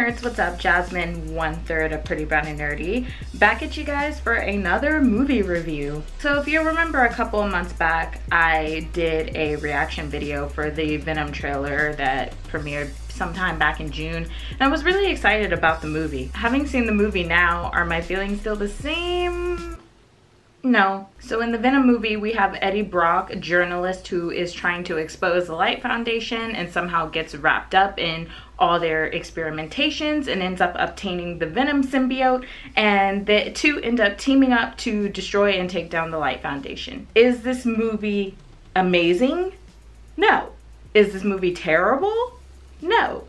nerds, what's up? Jasmine, 1/3 of Pretty Brown and Nerdy, back at you guys for another movie review. So if you remember a couple of months back, I did a reaction video for the Venom trailer that premiered sometime back in June, and I was really excited about the movie. Having seen the movie now, are my feelings still the same? No. So in the Venom movie, we have Eddie Brock, a journalist who is trying to expose the Light Foundation and somehow gets wrapped up in all their experimentations and ends up obtaining the Venom symbiote, and the two end up teaming up to destroy and take down the Light Foundation. Is this movie amazing? No. Is this movie terrible? No.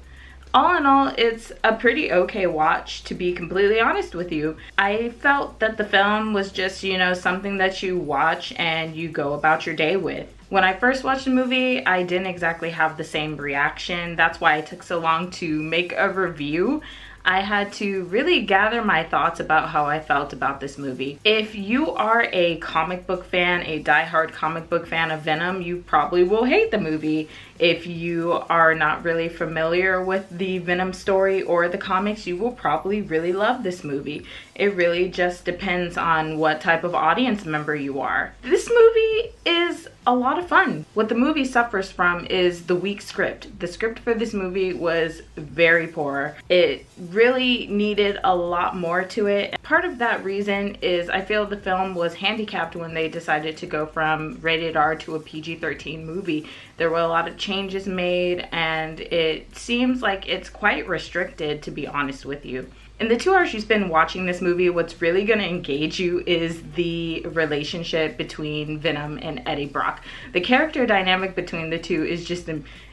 All in all, it's a pretty okay watch, to be completely honest with you. I felt that the film was just, you know, something that you watch and you go about your day with. When I first watched the movie, I didn't exactly have the same reaction. That's why it took so long to make a review. I had to really gather my thoughts about how I felt about this movie. If you are a comic book fan, a diehard comic book fan of Venom, you probably will hate the movie. If you are not really familiar with the Venom story or the comics, you will probably really love this movie. It really just depends on what type of audience member you are. This movie is a lot of fun. What the movie suffers from is the weak script. The script for this movie was very poor. It really needed a lot more to it. Part of that reason is I feel the film was handicapped when they decided to go from rated R to a PG-13 movie. There were a lot of changes made, and it seems like it's quite restricted, to be honest with you. In the 2 hours you spend watching this movie, what's really going to engage you is the relationship between Venom and Eddie Brock. The character dynamic between the two is just,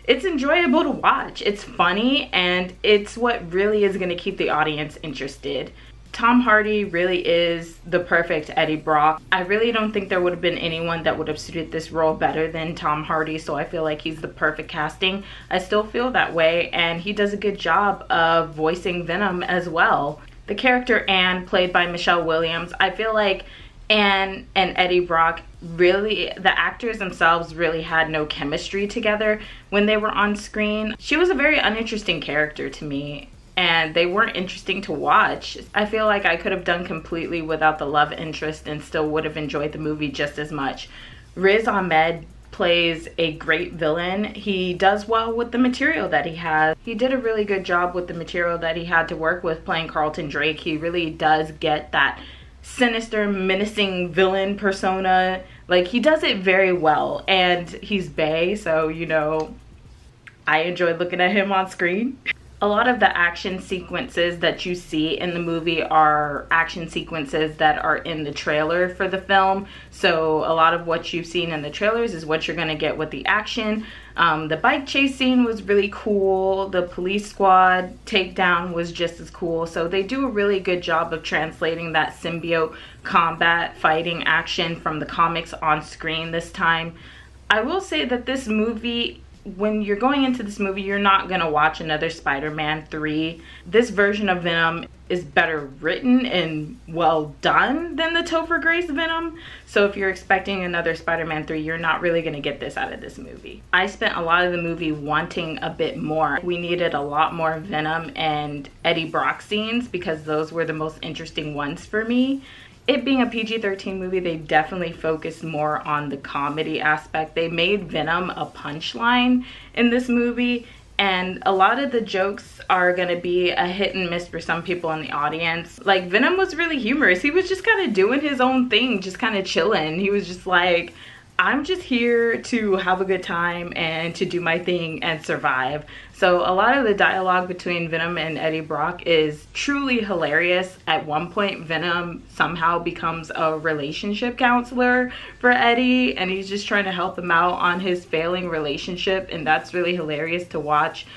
it's enjoyable to watch. It's funny, and it's what really is going to keep the audience interested. Tom Hardy really is the perfect Eddie Brock. I really don't think there would have been anyone that would have suited this role better than Tom Hardy, so I feel like he's the perfect casting. I still feel that way, and he does a good job of voicing Venom as well. The character Anne, played by Michelle Williams, I feel like Anne and Eddie Brock, really, the actors themselves really had no chemistry together when they were on screen. She was a very uninteresting character to me, and they weren't interesting to watch. I feel like I could have done completely without the love interest and still would have enjoyed the movie just as much. Riz Ahmed plays a great villain. He does well with the material that he has. He did a really good job with the material that he had to work with playing Carlton Drake. He really does get that sinister, menacing villain persona. Like, he does it very well, and he's bae, so, you know, I enjoyed looking at him on screen. A lot of the action sequences that you see in the movie are action sequences that are in the trailer for the film. So a lot of what you've seen in the trailers is what you're going to get with the action. The bike chase scene was really cool. The police squad takedown was just as cool. So they do a really good job of translating that symbiote combat fighting action from the comics on screen this time. I will say that this movie, when you're going into this movie, you're not gonna watch another Spider-Man 3. This version of Venom is better written and well done than the Topher Grace Venom. So if you're expecting another Spider-Man 3, you're not really gonna get this out of this movie. I spent a lot of the movie wanting a bit more. We needed a lot more Venom and Eddie Brock scenes because those were the most interesting ones for me. It being a PG-13 movie, they definitely focused more on the comedy aspect. They made Venom a punchline in this movie, and a lot of the jokes are gonna be a hit and miss for some people in the audience. Like, Venom was really humorous. He was just kind of doing his own thing, just kind of chilling. He was just like, I'm just here to have a good time and to do my thing and survive. So a lot of the dialogue between Venom and Eddie Brock is truly hilarious. At one point, Venom somehow becomes a relationship counselor for Eddie, and he's just trying to help him out on his failing relationship, and that's really hilarious to watch.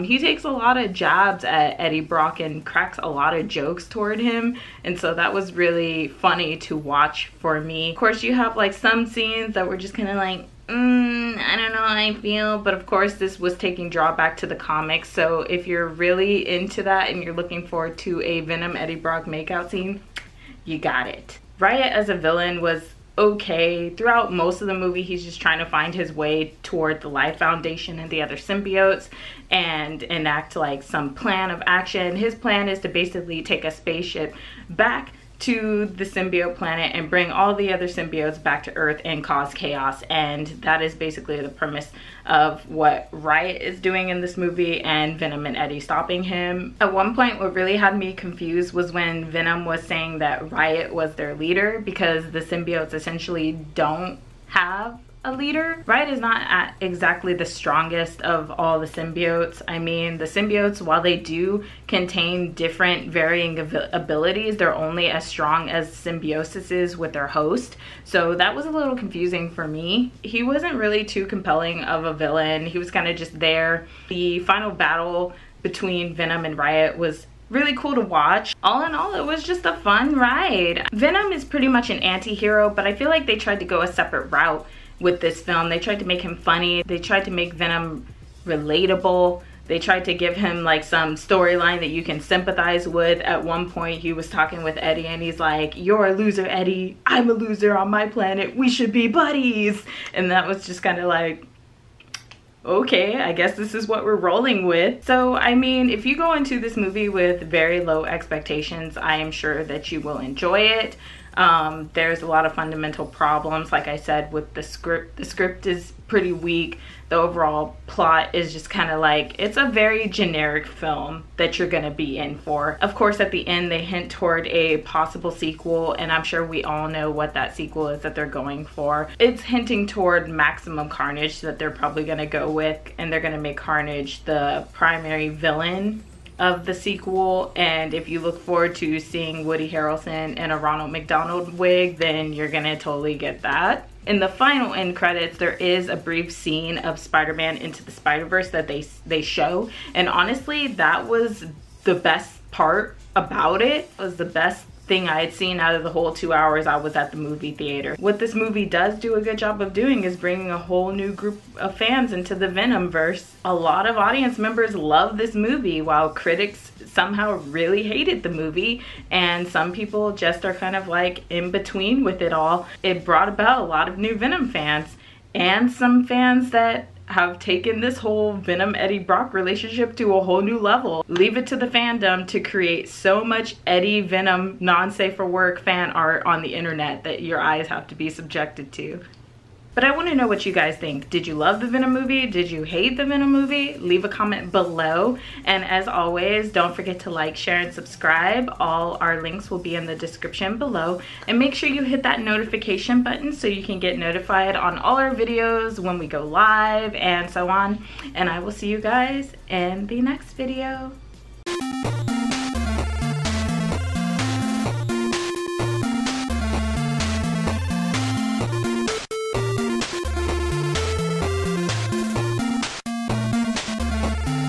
He takes a lot of jabs at Eddie Brock and cracks a lot of jokes toward him, and so that was really funny to watch for me. Of course, you have like some scenes that were just kind of like, I don't know how I feel, but of course this was taking drawback to the comics, so if you're really into that and you're looking forward to a Venom Eddie Brock makeout scene, you got it. Riot as a villain was okay. Throughout most of the movie, he's just trying to find his way toward the Life Foundation and the other symbiotes and enact like some plan of action. His plan is to basically take a spaceship back to the symbiote planet and bring all the other symbiotes back to Earth and cause chaos. And that is basically the premise of what Riot is doing in this movie, and Venom and Eddie stopping him. At one point, what really had me confused was when Venom was saying that Riot was their leader, because the symbiotes essentially don't have a leader. Riot is not exactly the strongest of all the symbiotes. I mean, the symbiotes, while they do contain different varying abilities, they're only as strong as symbiosis is with their host. So that was a little confusing for me. He wasn't really too compelling of a villain. He was kind of just there. The final battle between Venom and Riot was really cool to watch. All in all, it was just a fun ride. Venom is pretty much an anti-hero, but I feel like they tried to go a separate route with this film. They tried to make him funny. They tried to make Venom relatable. They tried to give him like some storyline that you can sympathize with. At one point, he was talking with Eddie and he's like, "You're a loser, Eddie. I'm a loser on my planet. We should be buddies." And that was just kind of like, okay, I guess this is what we're rolling with. So, I mean, if you go into this movie with very low expectations, I am sure that you will enjoy it. There's a lot of fundamental problems, like I said, with the script. The script is pretty weak. The overall plot is just kind of like, it's a very generic film that you're gonna be in for. Of course, at the end, they hint toward a possible sequel, and I'm sure we all know what that sequel is that they're going for. It's hinting toward Maximum Carnage that they're probably gonna go with, and they're gonna make Carnage the primary villain of the sequel. And if you look forward to seeing Woody Harrelson in a Ronald McDonald wig, then you're gonna totally get that. In the final end credits, there is a brief scene of Spider-Man Into the Spider-Verse that they show, and honestly, that was the best part about it. It was the best thing I had seen out of the whole 2 hours I was at the movie theater. What this movie does do a good job of doing is bringing a whole new group of fans into the Venomverse. A lot of audience members love this movie, while critics somehow really hated the movie, and some people just are kind of like in between with it all. It brought about a lot of new Venom fans, and some fans that have taken this whole Venom Eddie Brock relationship to a whole new level. Leave it to the fandom to create so much Eddie Venom non-safe for work fan art on the internet that your eyes have to be subjected to. But I want to know what you guys think. Did you love the Venom movie? Did you hate the Venom movie? Leave a comment below. And as always, don't forget to like, share, and subscribe. All our links will be in the description below. And make sure you hit that notification button so you can get notified on all our videos when we go live and so on. And I will see you guys in the next video.